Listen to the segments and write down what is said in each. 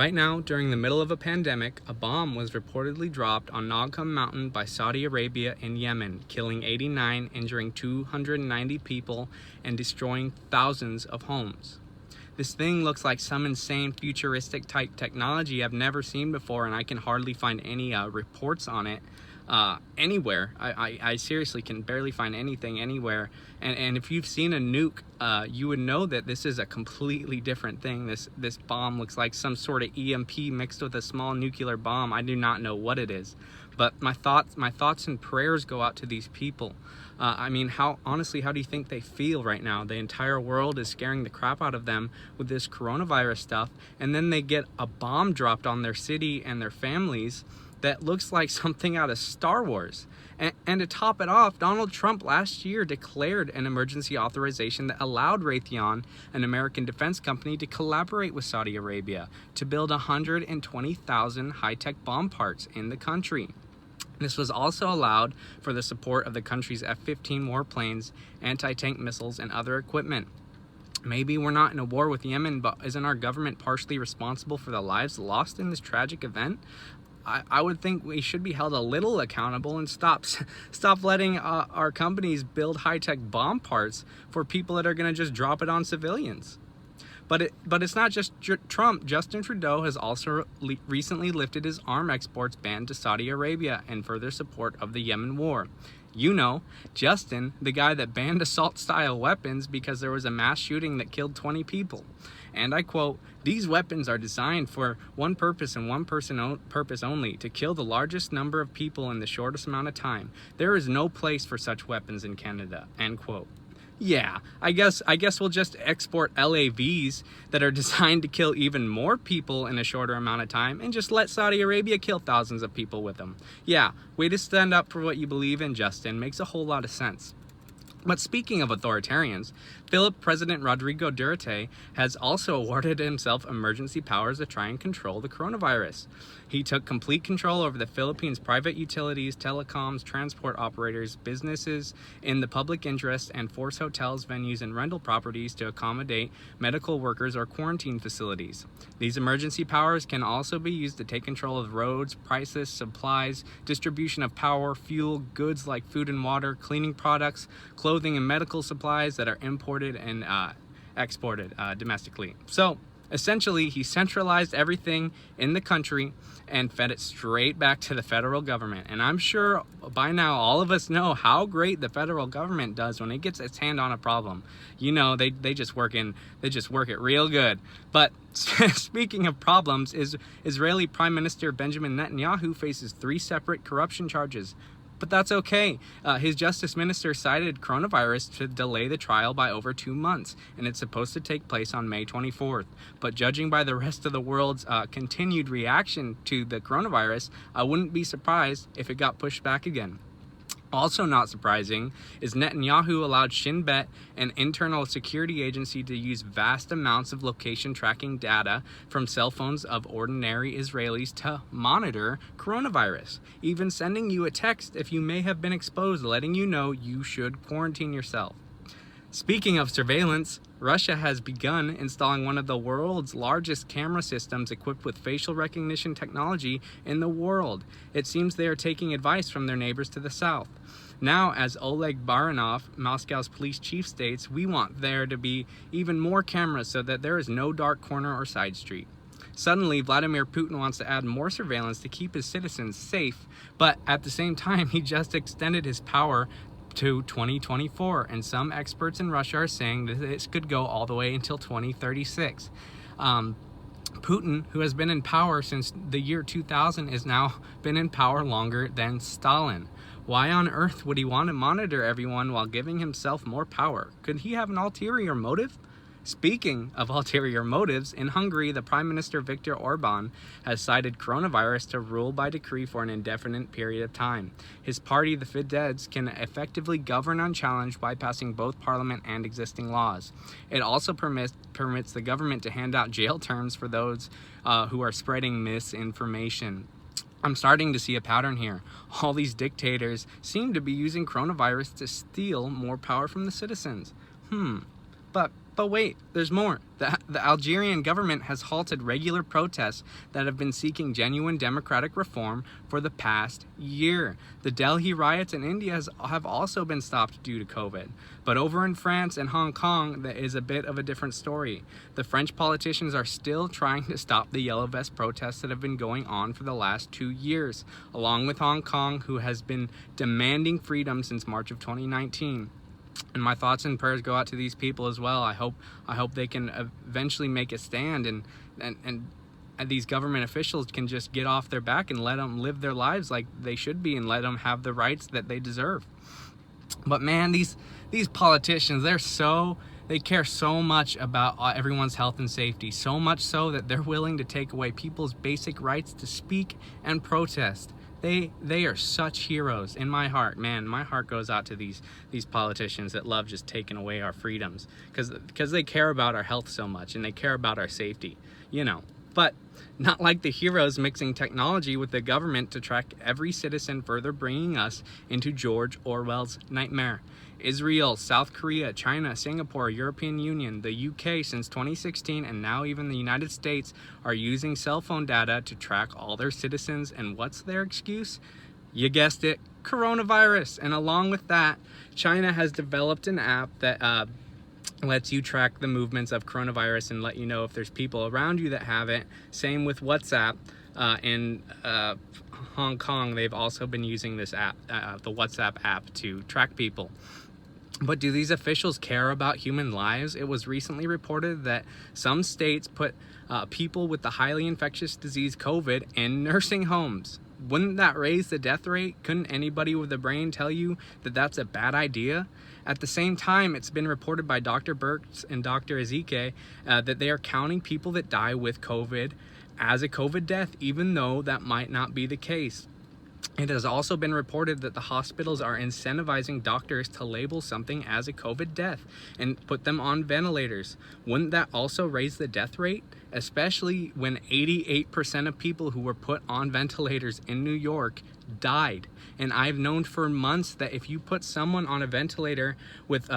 Right now, during the middle of a pandemic, a bomb was reportedly dropped on Nagkham Mountain by Saudi Arabia in Yemen, killing 89, injuring 290 people, and destroying thousands of homes. This thing looks like some insane futuristic type technology I've never seen before, and I can hardly find any reports on it anywhere. I seriously can barely find anything anywhere. And if you've seen a nuke, you would know that this is a completely different thing. This bomb looks like some sort of EMP mixed with a small nuclear bomb. I do not know what it is. But my thoughts and prayers go out to these people. I mean, how do you think they feel right now? The entire world is scaring the crap out of them with this coronavirus stuff, and then they get a bomb dropped on their city and their families that looks like something out of Star Wars. And to top it off, Donald Trump last year declared an emergency authorization that allowed Raytheon, an American defense company, to collaborate with Saudi Arabia to build 120,000 high-tech bomb parts in the country. This was also allowed for the support of the country's F-15 warplanes, anti-tank missiles, and other equipment. Maybe we're not in a war with Yemen, but isn't our government partially responsible for the lives lost in this tragic event? I would think we should be held a little accountable and stop letting our companies build high-tech bomb parts for people that are going to just drop it on civilians. But it's not just Trump. Justin Trudeau has also recently lifted his arms exports ban to Saudi Arabia in further support of the Yemen war. You know, Justin, the guy that banned assault-style weapons because there was a mass shooting that killed 20 people. And I quote, "These weapons are designed for one purpose and one purpose only, to kill the largest number of people in the shortest amount of time. There is no place for such weapons in Canada," end quote. Yeah, I guess we'll just export LAVs that are designed to kill even more people in a shorter amount of time and just let Saudi Arabia kill thousands of people with them. Yeah, way to stand up for what you believe in, Justin. Makes a whole lot of sense. But speaking of authoritarians, President Rodrigo Duterte has also awarded himself emergency powers to try and control the coronavirus. He took complete control over the Philippines' private utilities, telecoms, transport operators, businesses in the public interest, and forced hotels, venues, and rental properties to accommodate medical workers or quarantine facilities. These emergency powers can also be used to take control of roads, prices, supplies, distribution of power, fuel, goods like food and water, cleaning products, clothing and medical supplies that are imported and exported domestically. So essentially, he centralized everything in the country and fed it straight back to the federal government. And I'm sure by now all of us know how great the federal government does when it gets its hand on a problem. You know, they just work it real good. But speaking of problems, Israeli Prime Minister Benjamin Netanyahu faces 3 separate corruption charges. But that's okay. His justice minister cited coronavirus to delay the trial by over 2 months, and it's supposed to take place on May 24th. But judging by the rest of the world's continued reaction to the coronavirus, I wouldn't be surprised if it got pushed back again. Also not surprising is Netanyahu allowed Shin Bet, an internal security agency, to use vast amounts of location tracking data from cell phones of ordinary Israelis to monitor coronavirus, even sending you a text if you may have been exposed, letting you know you should quarantine yourself. Speaking of surveillance, Russia has begun installing one of the world's largest camera systems equipped with facial recognition technology in the world. It seems they are taking advice from their neighbors to the south. Now, as Oleg Baranov, Moscow's police chief, states, we want there to be even more cameras so that there is no dark corner or side street. Suddenly, Vladimir Putin wants to add more surveillance to keep his citizens safe, but at the same time, he just extended his power to 2024, and some experts in Russia are saying that this could go all the way until 2036. Putin, who has been in power since the year 2000, has now been in power longer than Stalin. Why on earth would he want to monitor everyone while giving himself more power? Could he have an ulterior motive? Speaking of ulterior motives, in Hungary, the Prime Minister Viktor Orban has cited coronavirus to rule by decree for an indefinite period of time. His party, the Fidesz, can effectively govern unchallenged, bypassing both parliament and existing laws. It also permits the government to hand out jail terms for those who are spreading misinformation. I'm starting to see a pattern here. All these dictators seem to be using coronavirus to steal more power from the citizens. But wait, there's more. The Algerian government has halted regular protests that have been seeking genuine democratic reform for the past year. The Delhi riots in India have also been stopped due to COVID. But over in France and Hong Kong, that is a bit of a different story. The French politicians are still trying to stop the Yellow Vest protests that have been going on for the last 2 years, along with Hong Kong, who has been demanding freedom since March of 2019. And my thoughts and prayers go out to these people as well. I hope they can eventually make a stand, and these government officials can just get off their back and let them live their lives like they should be, and let them have the rights that they deserve. But man, these politicians, they care so much about everyone's health and safety, so much so that they're willing to take away people's basic rights to speak and protest. They are such heroes in my heart, man. My heart goes out to these politicians that love just taking away our freedoms because they care about our health so much, and they care about our safety, But not like the heroes mixing technology with the government to track every citizen, further bringing us into George Orwell's nightmare. Israel, South Korea, China, Singapore, European Union, the UK since 2016, and now even the United States are using cell phone data to track all their citizens. And what's their excuse? You guessed it, coronavirus. And along with that, China has developed an app that lets you track the movements of coronavirus and let you know if there's people around you that have it. Same with WhatsApp. In Hong Kong, they've also been using this app, the WhatsApp app, to track people. But do these officials care about human lives? It was recently reported that some states put people with the highly infectious disease COVID in nursing homes. Wouldn't that raise the death rate? Couldn't anybody with a brain tell you that that's a bad idea? At the same time, it's been reported by Dr. Birx and Dr. Ezike that they are counting people that die with COVID as a COVID death, even though that might not be the case. It has also been reported that the hospitals are incentivizing doctors to label something as a COVID death and put them on ventilators. Wouldn't that also raise the death rate? Especially when 88% of people who were put on ventilators in New York died. And I've known for months that if you put someone on a ventilator with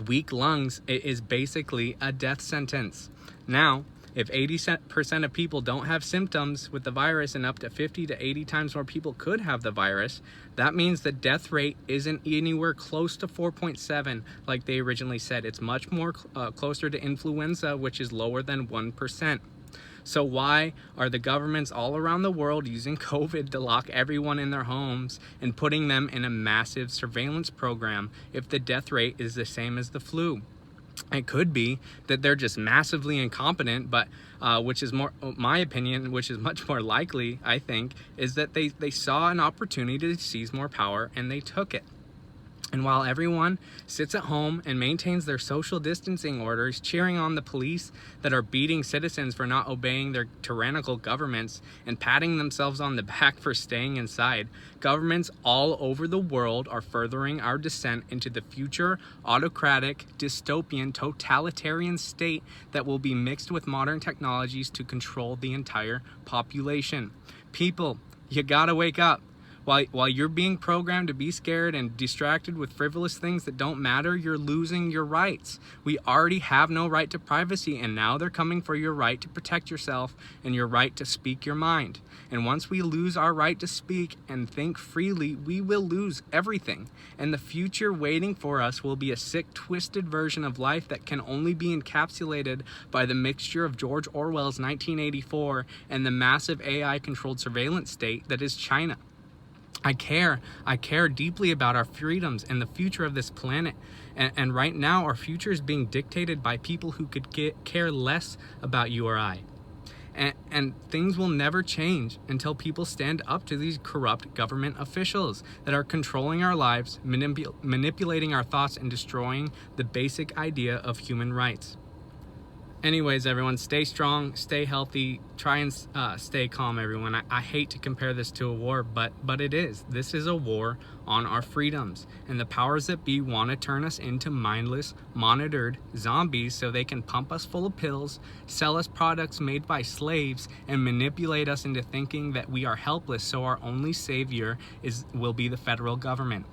weak lungs, it is basically a death sentence. Now, if 80% of people don't have symptoms with the virus and up to 50 to 80 times more people could have the virus, that means the death rate isn't anywhere close to 4.7 like they originally said. It's much more closer to influenza, which is lower than 1%. So why are the governments all around the world using COVID to lock everyone in their homes and putting them in a massive surveillance program if the death rate is the same as the flu? It could be that they're just massively incompetent, but which is more my opinion, which is much more likely, I think, is that they saw an opportunity to seize more power and they took it. And while everyone sits at home and maintains their social distancing orders, cheering on the police that are beating citizens for not obeying their tyrannical governments and patting themselves on the back for staying inside, governments all over the world are furthering our descent into the future autocratic, dystopian, totalitarian state that will be mixed with modern technologies to control the entire population. People, you gotta wake up. While you're being programmed to be scared and distracted with frivolous things that don't matter, you're losing your rights. We already have no right to privacy, and now they're coming for your right to protect yourself and your right to speak your mind. And once we lose our right to speak and think freely, we will lose everything. And the future waiting for us will be a sick, twisted version of life that can only be encapsulated by the mixture of George Orwell's 1984 and the massive AI-controlled surveillance state that is China. I care deeply about our freedoms and the future of this planet. And right now, our future is being dictated by people who could care less about you or I. And things will never change until people stand up to these corrupt government officials that are controlling our lives, manipulating our thoughts, and destroying the basic idea of human rights. Anyways, everyone, stay strong, stay healthy, try and stay calm, everyone. I hate to compare this to a war, but it is. This is a war on our freedoms. And the powers that be want to turn us into mindless, monitored zombies so they can pump us full of pills, sell us products made by slaves, and manipulate us into thinking that we are helpless, so our only savior will be the federal government.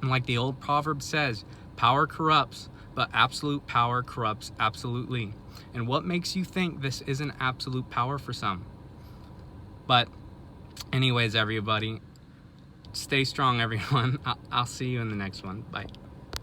And like the old proverb says, Power corrupts, but absolute power corrupts absolutely. And what makes you think this isn't absolute power for some? But anyways, everybody, stay strong, everyone. I'll see you in the next one. Bye.